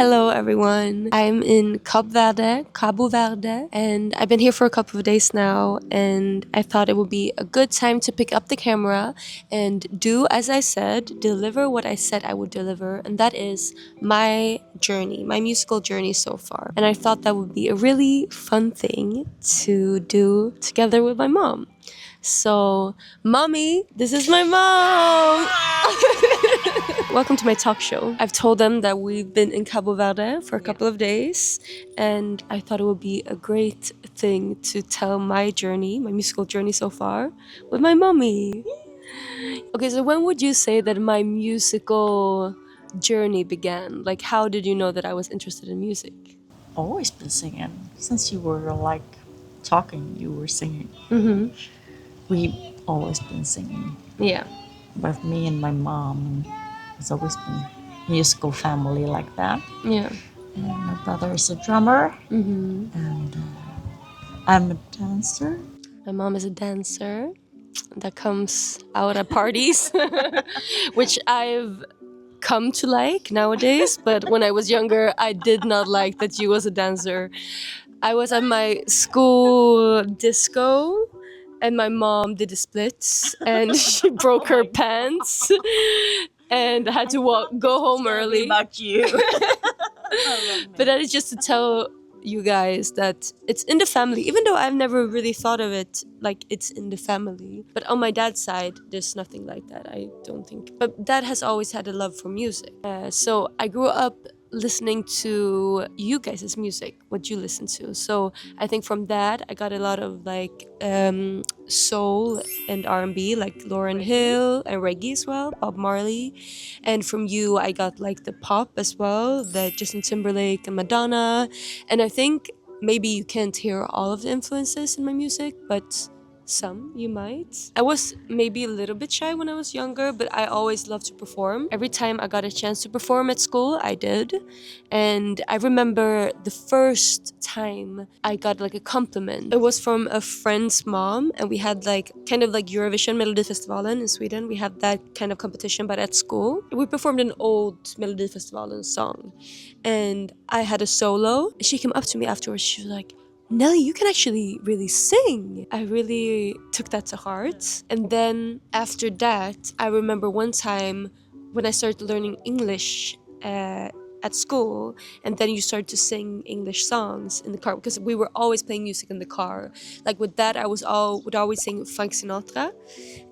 Hello, everyone. I'm in Cabo Verde, and I've been here for a couple of days now. And I thought it would be a good time to pick up the camera and do as I said, deliver what I said I would deliver, and that is my journey, my musical journey so far. And I thought that would be a really fun thing to do together with my mom. So, mommy, this is my mom. Welcome to my talk show. I've told them that we've been in Cabo Verde for a couple of days, and I thought it would be a great thing to tell my journey, my musical journey so far, with my mommy. Okay, so when would you say that my musical journey began? Like, how did you know that I was interested in music? Always been singing since you were like talking. You were singing. Mm-hmm. We've always been singing. Yeah. Both me and my mom. It's always been musical family like that. Yeah. And my brother is a drummer, Mm-hmm. and I'm a dancer. My mom is a dancer that comes out at parties, which I've come to like nowadays. But when I was younger, I did not like that you was a dancer. I was at my school disco, and my mom did the splits, and she broke her pants, and had to go home early. About you. But that is just to tell you guys that it's in the family, even though I've never really thought of it like it's in the family. But on my dad's side, there's nothing like that, I don't think. But dad has always had a love for music. So I grew up listening to you guys' music, what you listen to. So I think from that, I got a lot of like soul and R&B, like Lauryn Hill and reggae as well, Bob Marley. And from you, I got like the pop as well, the Justin Timberlake and Madonna. And I think maybe you can't hear all of the influences in my music, but some you might. I was maybe a little bit shy when I was younger, but I always loved to perform. Every time I got a chance to perform at school, I did. And I remember the first time I got like a compliment. It was from a friend's mom, and we had like kind of like Eurovision Melodifestivalen in Sweden. We had that kind of competition, but at school. We performed an old Melodifestivalen song, and I had a solo. She came up to me afterwards. She was like, Nellie, you can actually really sing. I really took that to heart. And then after that, I remember one time when I started learning English at school, and then you started to sing English songs in the car, because we were always playing music in the car. Like with that, would always sing Frank Sinatra,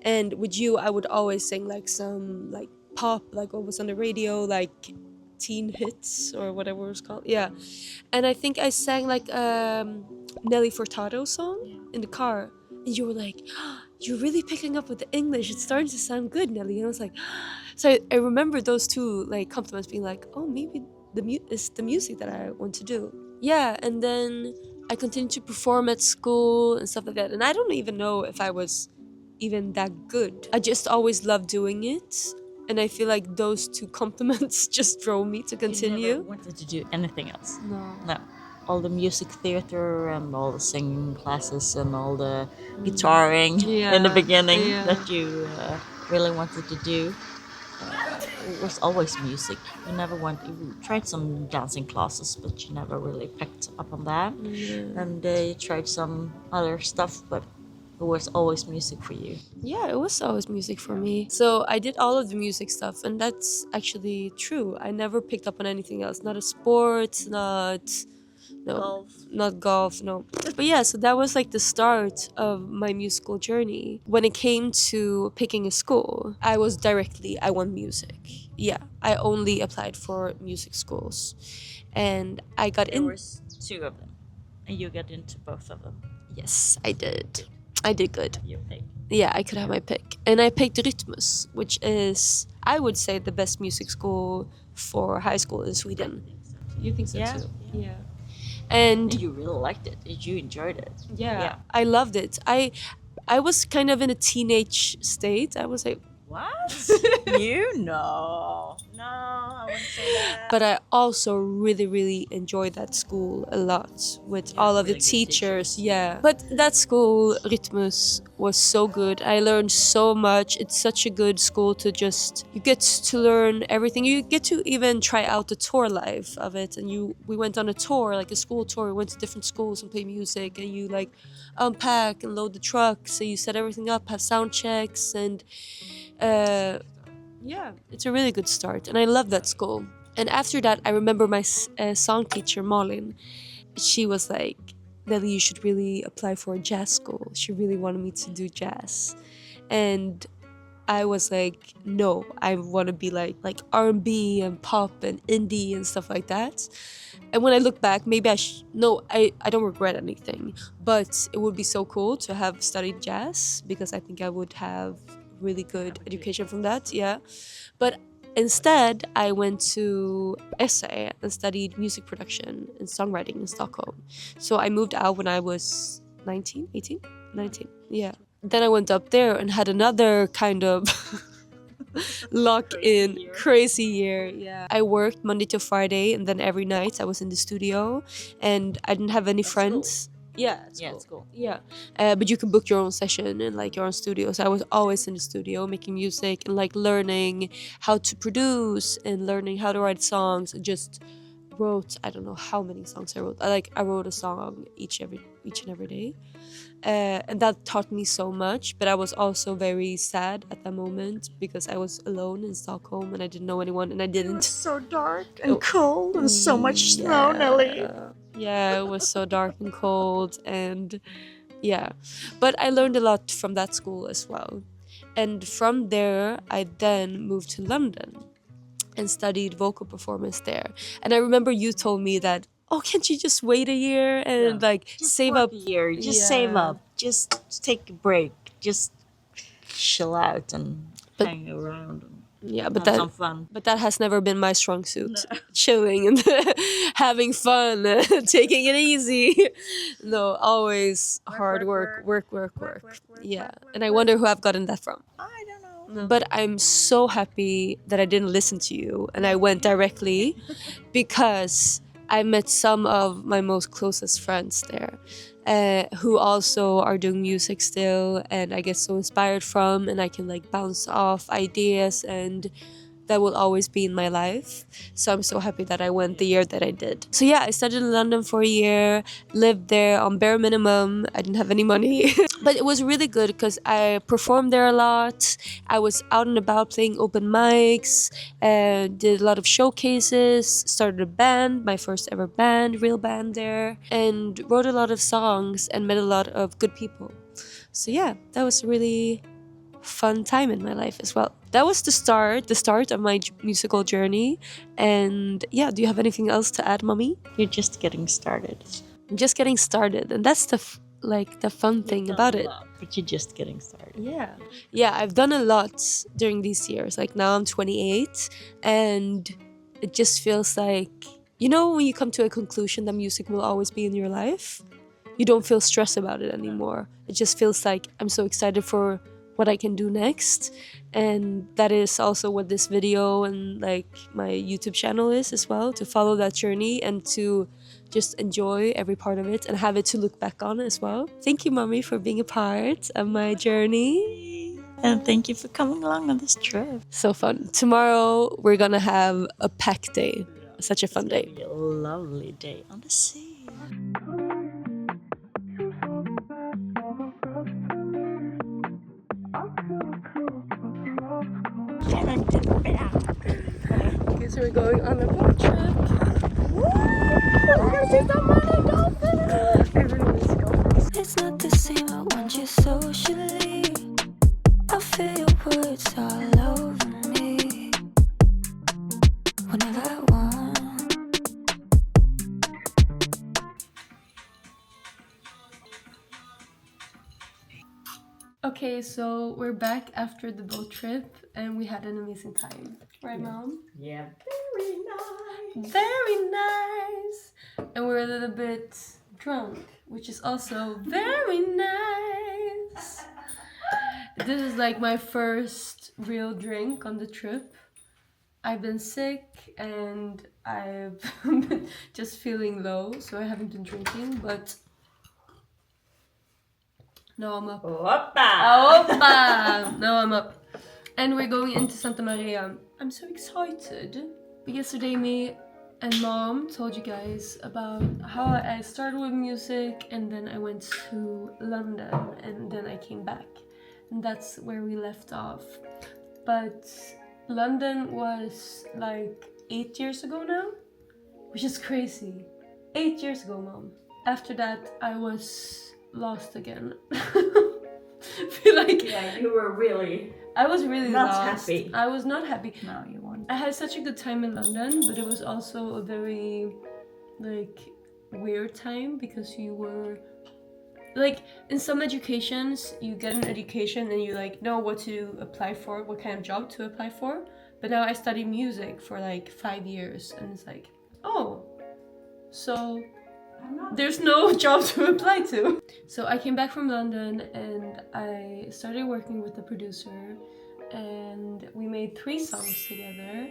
and with you, I would always sing like some like pop, like what was on the radio, like teen hits or whatever it was called. Yeah. And I think I sang like Nelly Furtado song in the car, and you were like, you're really picking up with the English, it's starting to sound good, Nelly. And I was like, so I remember those two like compliments, being like, oh, maybe it's the music that I want to do. Yeah. And then I continued to perform at school and stuff like that, and I don't even know if I was even that good. I just always loved doing it. And I feel like those two compliments just drove me to continue. You never wanted to do anything else? No. All the music theater and all the singing classes and all the guitaring in the beginning that you really wanted to do. It was always music. You tried some dancing classes, but you never really picked up on that. And you tried some other stuff, but it was always music for you. Yeah, it was always music for me. So I did all of the music stuff, and that's actually true. I never picked up on anything else. Not a sport, not golf, no. But yeah, so that was like the start of my musical journey. When it came to picking a school, I want music. Yeah, I only applied for music schools. And I got in. There was two of them, and you got into both of them. Yes, I did. I did good. You picked. Yeah, I could have my pick. And I picked Rytmus, which is, I would say, the best music school for high school in Sweden. You think so too? Yeah. And you really liked it. You enjoyed it. Yeah. I loved it. I was kind of in a teenage state. I was like, what? You know. No. But I also really, really enjoyed that school a lot with all of really the good teachers. teachers. Yeah. But that school, Rytmus, was so good. I learned so much. It's such a good school to just, you get to learn everything. You get to even try out the tour life of it. And we went on a tour, like a school tour. We went to different schools and play music, and you like unpack and load the trucks. So you set everything up, have sound checks, and yeah, it's a really good start. And I love that school. And after that, I remember my song teacher, Malin. She was like, Nellie, you should really apply for a jazz school. She really wanted me to do jazz. And I was like, no, I want to be like R&B and pop and indie and stuff like that. And when I look back, maybe no, I don't regret anything, but it would be so cool to have studied jazz because I think I would have really good education from that. Yeah. But instead, I went to SA and studied music production and songwriting in Stockholm. So I moved out when I was 19, 18, 19. Yeah. Then I went up there and had another kind of lock in crazy year. Yeah. I worked Monday to Friday, and then every night I was in the studio, and I didn't have any friends. Yeah, it's Yeah, cool. it's cool. Yeah, but you can book your own session and like your own studio. So I was always in the studio making music and like learning how to produce and learning how to write songs. And just wrote, I don't know how many songs I wrote. I wrote a song each and every day. And that taught me so much, but I was also very sad at that moment because I was alone in Stockholm and I didn't know anyone, and I didn't. So dark and cold and so much snow, Yeah. Nellie. Yeah, it was so dark and cold, and yeah, but I learned a lot from that school as well. And from there I then moved to London and studied vocal performance there. And I remember you told me that, oh, can't you just wait a year and like Just save work up? a year. Just save Yeah. up. Just take a break. Just chill out and But- hang around and Yeah, but have some fun. but that has never been my strong suit. Chilling and having fun, taking it easy. No, always hard work. Yeah, and I wonder who I've gotten that from. I don't know. But I'm so happy that I didn't listen to you and I went directly because I met some of my most closest friends there, who also are doing music still, and I get so inspired from, and I can like bounce off ideas, and that will always be in my life. So I'm so happy that I went the year that I did. So yeah, I studied in London for a year, lived there on bare minimum. I didn't have any money. But it was really good because I performed there a lot. I was out and about playing open mics, did a lot of showcases, started a band, my first ever band, real band there, and wrote a lot of songs and met a lot of good people. So yeah, that was really fun time in my life as well. That was the start of my musical journey. And yeah, do you have anything else to add, mommy? You're just getting started. I'm just getting started, and that's the fun thing about it. But you're just getting started. Yeah, I've done a lot during these years. Like now I'm 28, and it just feels like, you know, when you come to a conclusion that music will always be in your life, you don't feel stressed about it anymore. It just feels like I'm so excited for what I can do next. And that is also what this video and like my YouTube channel is as well, to follow that journey and to just enjoy every part of it and have it to look back on as well. Thank you, mommy, for being a part of my journey. And thank you for coming along on this trip. So fun. Tomorrow we're gonna have a pack day. Such a fun day. It'll be a lovely day on the sea. Okay, so we're going on a boat trip. Woo! We're gonna see some money dolphins! I really miss dolphins. It's not the same, I want you socially. I feel your words all over me. Whenever I want. Okay, so we're back after the boat trip and we had an amazing time. Right, Mom? Yeah, very nice. Very nice! And we're a little bit drunk, which is also very nice. This is like my first real drink on the trip. I've been sick and I've been just feeling low, so I haven't been drinking, but now I'm up. Opa! Opa! Now I'm up. And we're going into Santa Maria. I'm so excited. But yesterday, me and Mom told you guys about how I started with music and then I went to London and then I came back. And that's where we left off. But London was like 8 years ago now, which is crazy. 8 years ago, Mom. After that, I was lost again. Feel like You were really. I was really not lost. happy. I was not happy. No, you weren't. I had such a good time in London, but it was also a very weird time because you were in some educations you get an education and you know what to apply for, what kind of job to apply for. But now I study music for 5 years and it's oh, so there's no job to apply to. So I came back from London and I started working with the producer and we made 3 songs together.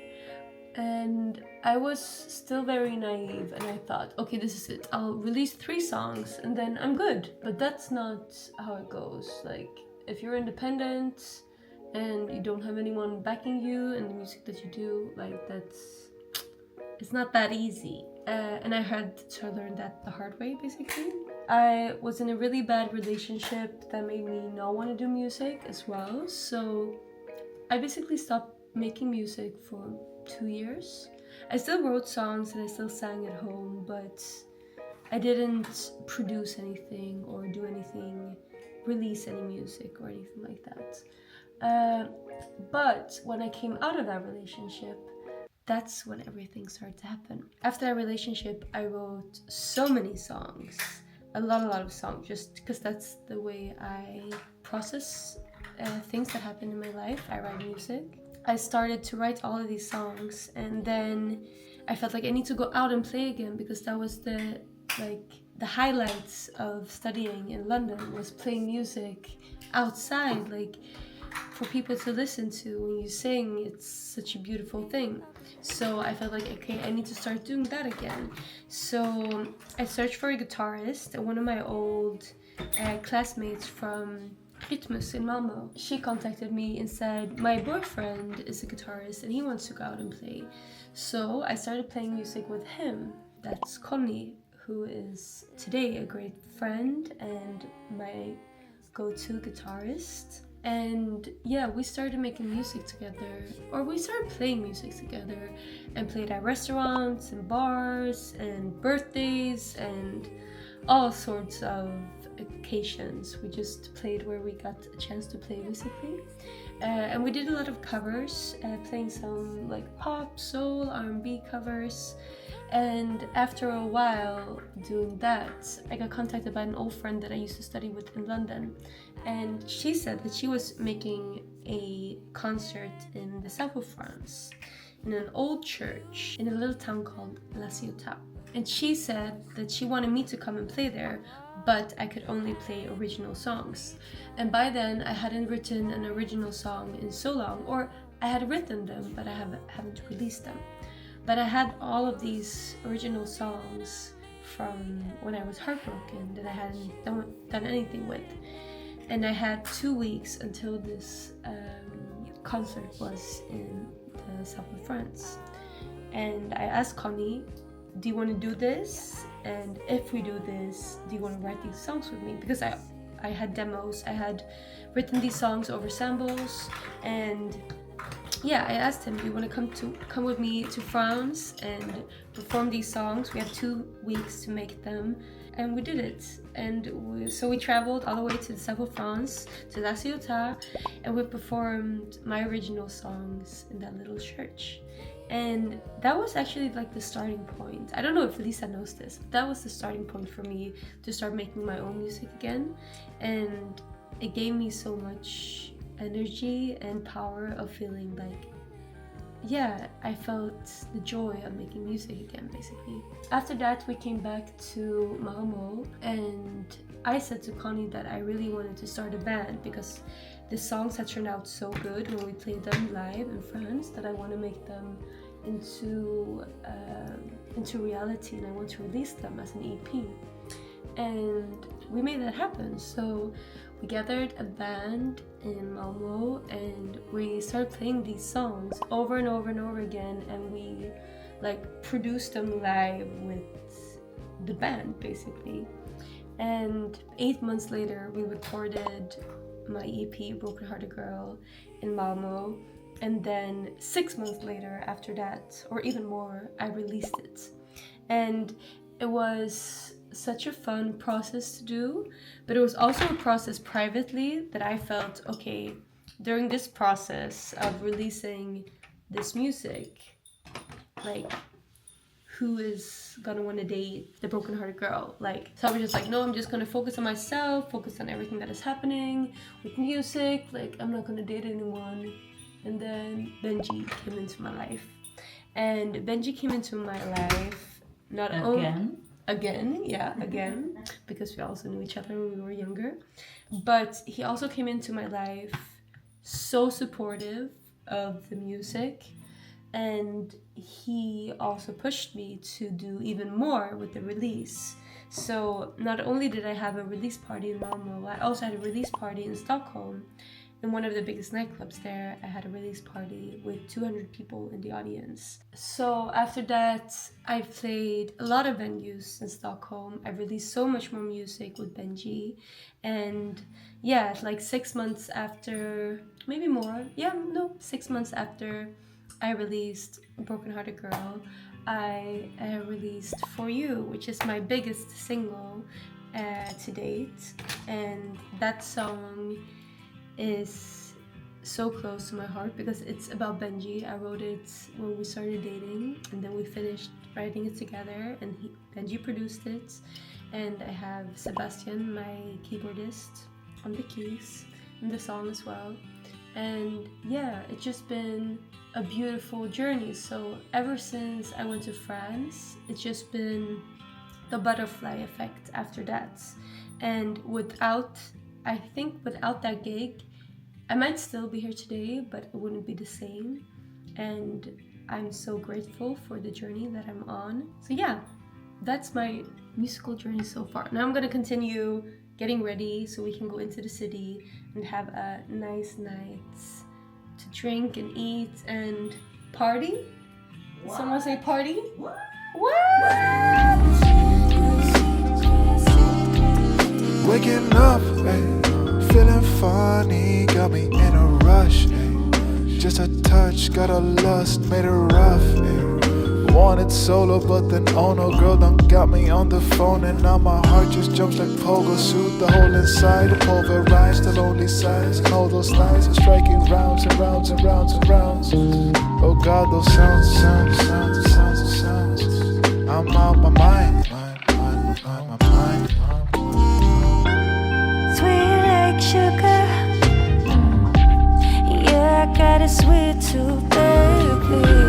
And I was still very naive and I thought, okay, this is it. I'll release 3 songs and then I'm good. But that's not how it goes. If you're independent and you don't have anyone backing you in the music that you do, it's not that easy. And I had to learn that the hard way, basically. I was in a really bad relationship that made me not want to do music as well. So I basically stopped making music for 2 years. I still wrote songs and I still sang at home, but I didn't produce anything or do anything, release any music or anything like that. But when I came out of that relationship, that's when everything started to happen. After that relationship, I wrote so many songs, a lot of songs, just because that's the way I process things that happen in my life. I write music. I started to write all of these songs and then I felt like I need to go out and play again because that was the highlights of studying in London, was playing music outside, for people to listen to. When you sing, it's such a beautiful thing. So I felt like, okay, I need to start doing that again. So I searched for a guitarist, and one of my old classmates from Rytmus in Malmo, she contacted me and said, my boyfriend is a guitarist and he wants to go out and play. So I started playing music with him. That's Connie, who is today a great friend and my go-to guitarist. And yeah, we started making music together, or we started playing music together and played at restaurants and bars and birthdays and all sorts of occasions. We just played where we got a chance to play, basically. And we did a lot of covers, playing some pop, soul, R&B covers. And after a while doing that, I got contacted by an old friend that I used to study with in London. And she said that she was making a concert in the south of France, in an old church, in a little town called La Ciotat. And she said that she wanted me to come and play there, but I could only play original songs. And by then, I hadn't written an original song in so long, or I had written them, but I haven't released them. But I had all of these original songs from when I was heartbroken that I hadn't done anything with. And I had 2 weeks until this concert was in the south of France. And I asked Connie, do you want to do this? And if we do this, do you want to write these songs with me? Because I had demos, I had written these songs over samples, and yeah, I asked him, do you want to come with me to France and perform these songs? We had 2 weeks to make them, and we did it. And so we traveled all the way to the south of France, to La Ciotat, and we performed my original songs in that little church. And that was actually the starting point. I don't know if Lisa knows this, but that was the starting point for me to start making my own music again. And it gave me so much energy and power of feeling yeah, I felt the joy of making music again, basically. After that, we came back to Malmo, and I said to Connie that I really wanted to start a band because the songs had turned out so good when we played them live in France that I want to make them into reality, and I want to release them as an EP. And we made that happen. So we gathered a band in Malmo and we started playing these songs over and over and over again, and we like produced them live with the band basically. And 8 months later we recorded my EP Broken Hearted Girl in Malmo, and then 6 months later after that, or even more, I released it. And it was such a fun process to do, but it was also a process privately that I felt, okay, during this process of releasing this music, like, who is gonna want to date the broken hearted girl? Like, so I was just like, no, I'm just gonna focus on myself, focus on everything that is happening with music, like, I'm not gonna date anyone. And then Benji came into my life, and Benji came into my life not only again, because we also knew each other when we were younger, but he also came into my life so supportive of the music, and he also pushed me to do even more with the release. So not only did I have a release party in Malmo, I also had a release party in Stockholm. In one of the biggest nightclubs there, I had a release party with 200 people in the audience. So after that, I played a lot of venues in Stockholm. I released so much more music with Benji. And yeah, like 6 months after, maybe more, 6 months after I released Broken Hearted Girl, I released For You, which is my biggest single to date. And that song is so close to my heart because it's about Benji. I wrote it when we started dating, and then we finished writing it together, and Benji produced it. And I have Sebastian, my keyboardist, on the keys in the song as well. And yeah, it's just been a beautiful journey. So ever since I went to France, it's just been the butterfly effect after that. And without that gig, I might still be here today, but it wouldn't be the same. And I'm so grateful for the journey that I'm on. So yeah, that's my musical journey so far. Now I'm gonna continue getting ready so we can go into the city and have a nice night to drink and eat and party. Did someone say party? What? Waking up, feeling funny, got me in a rush. Just a touch, got a lust, made it rough. Wanted solo, but then oh no, girl done got me on the phone, and now my heart just jumps like pogo. Soothe the hole inside, pulverize the lonely sighs, and all those lies are striking rounds and rounds and rounds and rounds. Oh God, those sounds. I'm out my mind. Sweet like sugar, yeah, I got a sweet tooth, baby.